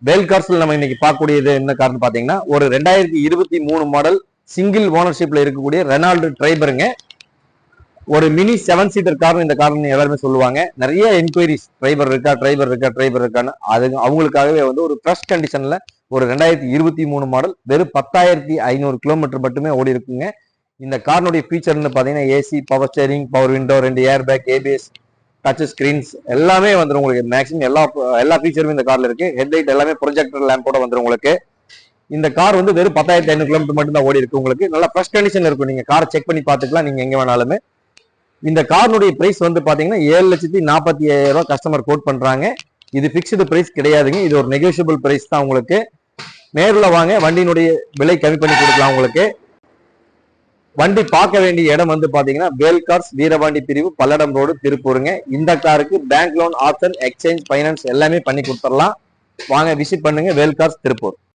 வேல் கார்ஸ்ல நம்ம இன்னைக்கு பார்க்கக்கூடியது என்ன கார்னு பாத்தீங்கன்னா ஒரு 2023 மாடல் சிங்கிள் ஓனர்ஷிப்ல இருக்கக்கூடிய ரெனால்டு ட்ரைபருங்க. ஒரு மினி 7 சீட்டர் கார் இந்த கார் எல்லாருமே சொல்லுவாங்க. நிறைய என்கொயரிஸ் ட்ரைபர் இருக்கான்னு அது அவங்களுக்காகவே வந்து ஒரு ஃப்ரெஷ் கண்டிஷன்ல ஒரு 2023 மாடல் வெறும் 10,500 கிலோமீட்டர் மட்டுமே ஓடி இருக்குங்க. இந்த கார்னுடைய ஃபீச்சர்னு பாத்தீங்கன்னா AC, power steering, power window, 2 air bag, ABS, touch screens எல்லாமே வந்துடும் உங்களுக்கு. மேக்ஸிமம் எல்லா ஃபீச்சருமே இந்த கார்ல இருக்கு. ஹெட்லைட் எல்லாமே ப்ரொஜெக்டர் லேம்போட வந்துடும் உங்களுக்கு. இந்த கார் வந்து வெறும் 10,500 கிலோமீட்டர் மட்டும் தான் ஓடி இருக்கு உங்களுக்கு. நல்லா ஃப்ரெஷ் கண்டிஷன் இருக்கும். நீங்க காரை செக் பண்ணி பாத்துக்கலாம் நீங்க எங்க வேணாலுமே. இந்த கார்னுடைய பிரைஸ் வந்து பாத்தீங்கன்னா 7,45,000 கஸ்டமர் கோட் பண்றாங்க. இது பிக்ஸ்டு பிரைஸ் கிடையாதுங்க. இது ஒரு நெகோசியபிள் பிரைஸ் தான் உங்களுக்கு. நேர்ல வாங்க, வண்டியினுடைய விலை கம்மி பண்ணி கொடுக்கலாம் உங்களுக்கு. வண்டி பார்க்க வேண்டிய இடம் வந்து பாத்தீங்கன்னா வேல் கார்ஸ், வீரபாண்டி பிரிவு, பல்லடம் ரோடு, திருப்பூருங்க. இந்த காருக்கு bank loan option, exchange, finance எல்லாமே பண்ணி கொடுத்துடலாம். வாங்க விசிட் பண்ணுங்க வேல் கார்ஸ் திருப்பூர்.